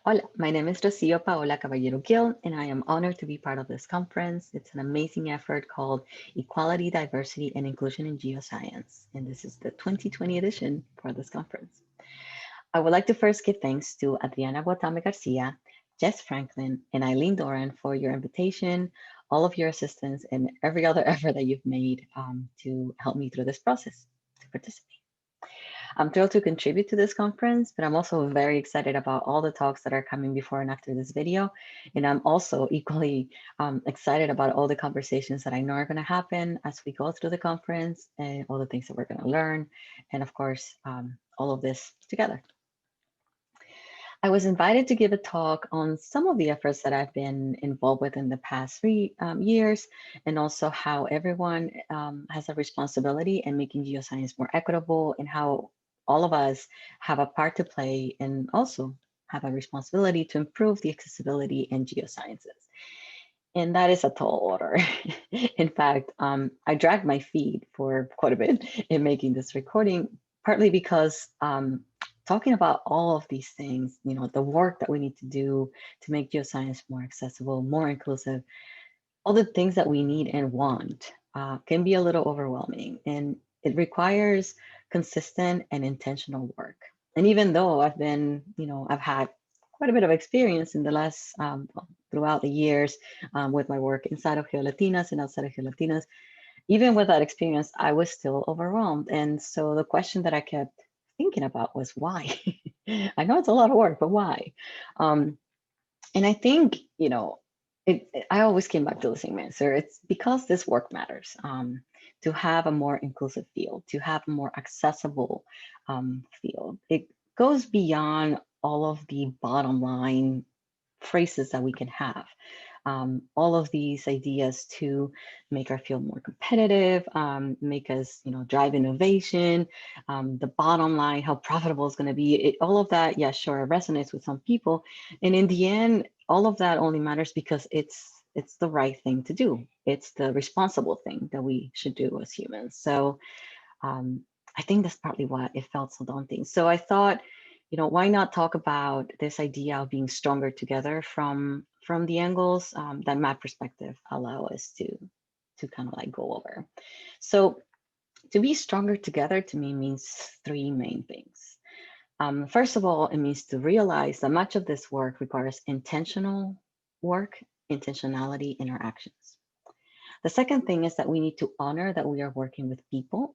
Hola, my name is Rocío Caballero-Gill, and I am honored to be part of this conference. It's an amazing effort called Equality, Diversity, and Inclusion in Geoscience, and this is the 2020 edition for this conference. I would like to first give thanks to Adriana Guatame Garcia, Jess Franklin, and Eileen Doran for your invitation, all of your assistance, and every other effort that you've made to help me through this process to participate. I'm thrilled to contribute to this conference, but I'm also very excited about all the talks that are coming before and after this video. And I'm also equally excited about all the conversations that I know are going to happen as we go through the conference and all the things that we're going to learn. And of course, all of this together. I was invited to give a talk on some of the efforts that I've been involved with in the past 3 years, and also how everyone has a responsibility in making geoscience more equitable, and how all of us have a part to play and also have a responsibility to improve the accessibility in geosciences. And that is a tall order. In fact, I dragged my feet for quite a bit in making this recording, partly because talking about all of these things, the work that we need to do to make geoscience more accessible, more inclusive, all the things that we need and want can be a little overwhelming. And it requires consistent and intentional work. And even though I've had quite a bit of experience in the last, throughout the years with my work inside of GeoLatinas and outside of GeoLatinas, even with that experience, I was still overwhelmed. And so the question that I kept thinking about was why? I know it's a lot of work, but why? Um, and I think, I always came back to the same answer. It's because this work matters. To have a more inclusive field, to have a more accessible field. It goes beyond all of the bottom line phrases that we can have. All of these ideas to make our field more competitive, make us, drive innovation, the bottom line, how profitable it's going to be. All of that, yeah, sure, it resonates with some people, and in the end, all of that only matters because it's the right thing to do. It's the responsible thing that we should do as humans. So I think that's partly why it felt so daunting. So I thought, why not talk about this idea of being stronger together from the angles that my perspective allow us to kind of like go over. So to be stronger together to me means three main things. First of all, it means to realize that much of this work requires intentional work, intentionality in our actions. The second thing is that we need to honor that we are working with people.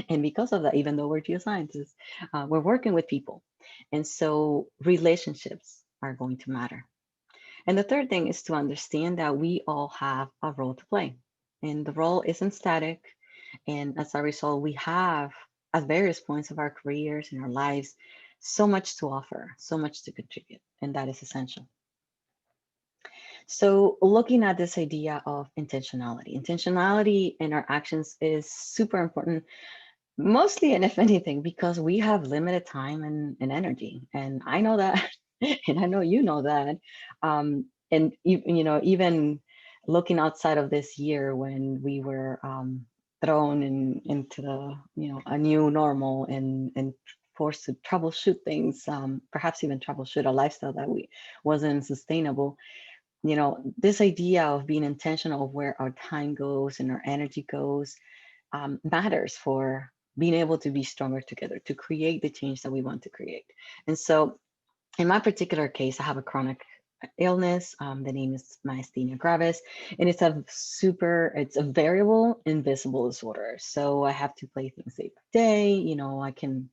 And because of that, even though we're geoscientists, we're working with people. And so relationships are going to matter. And the third thing is to understand that we all have a role to play. And the role isn't static. And as a result, we have, at various points of our careers and our lives, so much to offer, so much to contribute. And that is essential. So looking at this idea of intentionality in our actions is super important, mostly and if anything, because we have limited time and energy. And I know that, and I know you know that. And even looking outside of this year when we were thrown into the, a new normal and forced to troubleshoot things, perhaps even troubleshoot a lifestyle that we wasn't sustainable. This idea of being intentional of where our time goes and our energy goes matters for being able to be stronger together, to create the change that we want to create. And so in my particular case, I have a chronic illness. The name is myasthenia gravis, and it's a variable invisible disorder. So I have to play things day by day. I can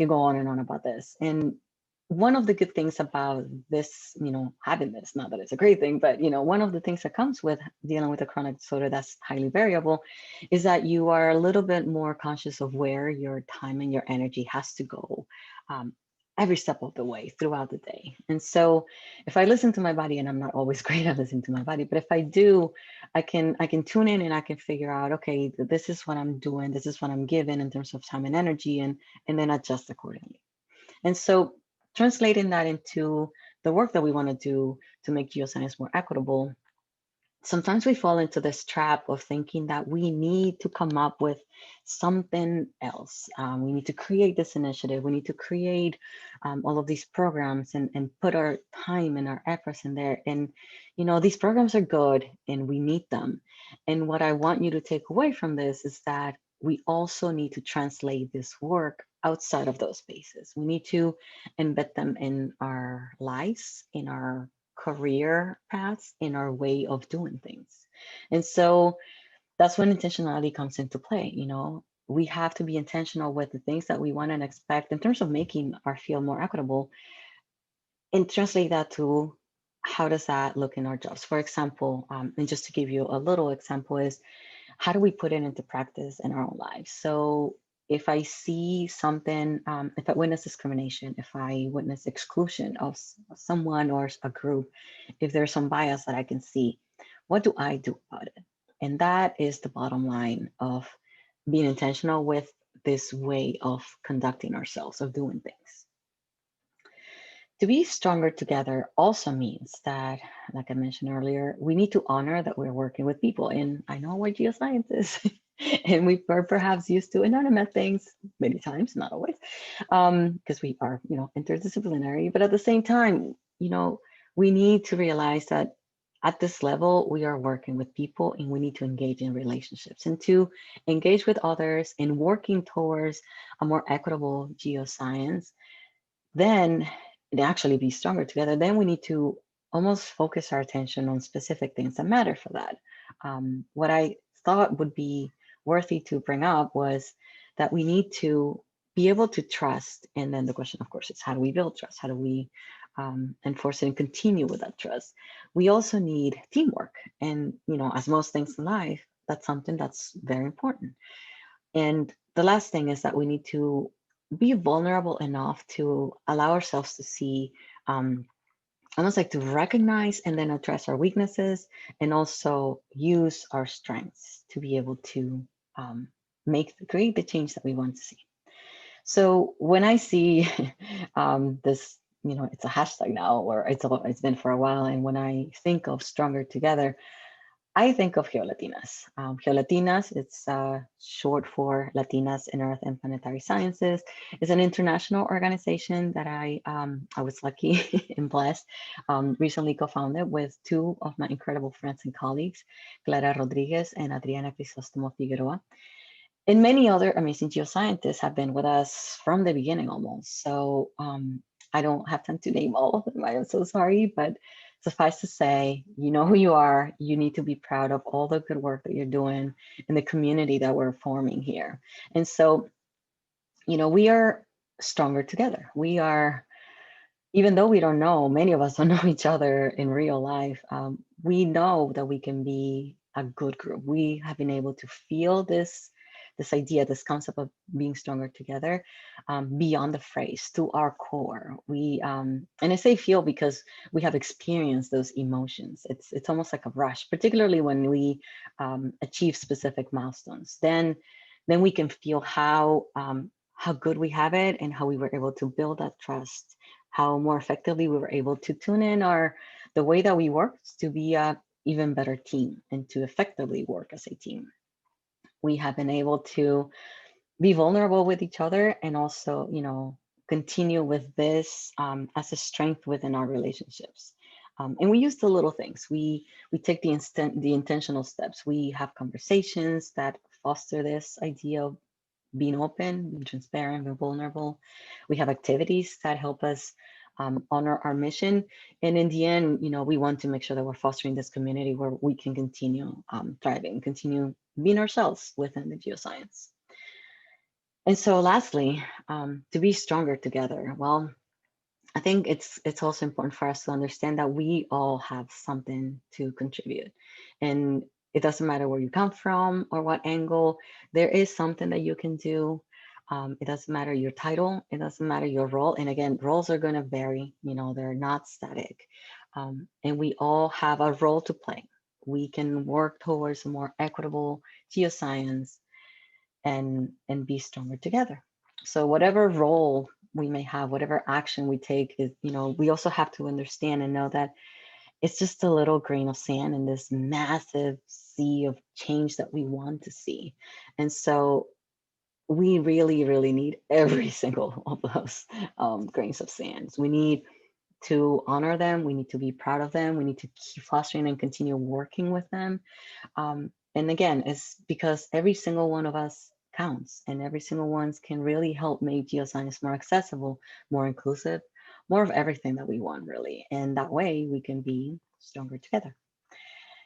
go on and on about this. And one of the good things about this, having this, not that it's a great thing, but one of the things that comes with dealing with a chronic disorder that's highly variable is that you are a little bit more conscious of where your time and your energy has to go every step of the way throughout the day. And so if I listen to my body, and I'm not always great at listening to my body, but if I do, I can tune in and I can figure out, okay, this is what I'm doing, this is what I'm given in terms of time and energy, and then adjust accordingly. And so translating that into the work that we want to do to make geoscience more equitable, sometimes we fall into this trap of thinking that we need to come up with something else. We need to create this initiative. We need to create all of these programs and put our time and our efforts in there. And, these programs are good and we need them. And what I want you to take away from this is that we also need to translate this work outside of those spaces. We need to embed them in our lives, in our career paths, in our way of doing things. And so that's when intentionality comes into play. We have to be intentional with the things that we want and expect in terms of making our field more equitable, and translate that to how does that look in our jobs. For example, and just to give you a little example, is how do we put it into practice in our own lives? So if I see something, if I witness discrimination, if I witness exclusion of someone or a group, if there's some bias that I can see, what do I do about it? And that is the bottom line of being intentional with this way of conducting ourselves, of doing things. To be stronger together also means that, like I mentioned earlier, we need to honor that we're working with people. And I know we're geoscientists and we are perhaps used to inanimate things many times, not always, because we are, interdisciplinary. But at the same time, we need to realize that at this level, we are working with people and we need to engage in relationships, and to engage with others in working towards a more equitable geoscience. Then to actually be stronger together, then we need to almost focus our attention on specific things that matter for that. What I thought would be worthy to bring up was that we need to be able to trust. And then the question, of course, is how do we build trust? How do we enforce it and continue with that trust? We also need teamwork. And, as most things in life, that's something that's very important. And the last thing is that we need to be vulnerable enough to allow ourselves to see, almost like to recognize and then address our weaknesses, and also use our strengths to be able to create the change that we want to see. So when I see this, it's a hashtag now, or it's been for a while, and when I think of Stronger Together, I think of GeoLatinas. GeoLatinas, it's short for Latinas in Earth and Planetary Sciences. It's an international organization that I was lucky and blessed, recently co-founded with two of my incredible friends and colleagues, Clara Rodriguez and Adriana Crisostomo Figueroa. And many other amazing geoscientists have been with us from the beginning almost. So I don't have time to name all of them. I am so sorry, but suffice to say, you know who you are. You need to be proud of all the good work that you're doing in the community that we're forming here. And so, we are stronger together. We are, even though we don't know, many of us don't know each other in real life, we know that we can be a good group. We have been able to feel this idea, this concept of being stronger together, beyond the phrase, to our core. And I say feel because we have experienced those emotions. It's almost like a rush, particularly when we achieve specific milestones. Then we can feel how good we have it and how we were able to build that trust, how more effectively we were able to tune in the way that we worked to be a even better team and to effectively work as a team. We have been able to be vulnerable with each other and also, continue with this as a strength within our relationships. And we use the little things. We take the intentional steps. We have conversations that foster this idea of being open, being transparent, being vulnerable. We have activities that help us honor our mission. And in the end, we want to make sure that we're fostering this community where we can continue thriving, continue being ourselves within the geoscience. And so lastly, to be stronger together, well, I think it's also important for us to understand that we all have something to contribute. And it doesn't matter where you come from or what angle, there is something that you can do. It doesn't matter your title, it doesn't matter your role. And again, roles are going to vary, they're not static. And we all have a role to play. We can work towards a more equitable geoscience and be stronger together. So whatever role we may have, whatever action we take is, we also have to understand and know that it's just a little grain of sand in this massive sea of change that we want to see. And so we really, really need every single of those grains of sand. We need to honor them. We need to be proud of them. We need to keep fostering and continue working with them. And again, it's because every single one of us counts, and every single one can really help make geoscience more accessible, more inclusive, more of everything that we want, really. And that way we can be stronger together.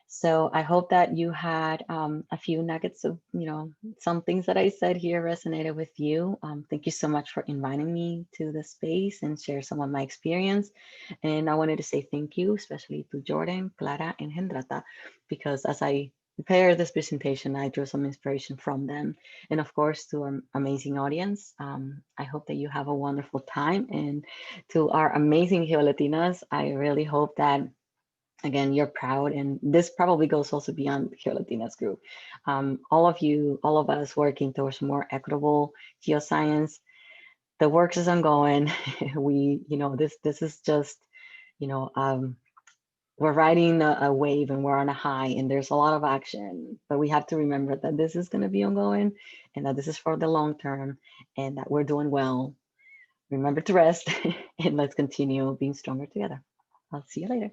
So I hope that you had a few nuggets of, some things that I said here resonated with you. Thank you so much for inviting me to the space and share some of my experience. And I wanted to say thank you, especially to Jordan, Clara, and Hendrata, because as I prepared this presentation, I drew some inspiration from them. And of course, to our amazing audience, I hope that you have a wonderful time. And to our amazing GeoLatinas, I really hope that again, you're proud, and this probably goes also beyond the GeoLatinas group. All of you, all of us working towards more equitable geoscience. The work is ongoing. This is just, we're riding a wave and we're on a high, and there's a lot of action, but we have to remember that this is going to be ongoing, and that this is for the long term, and that we're doing well. Remember to rest, and let's continue being stronger together. I'll see you later.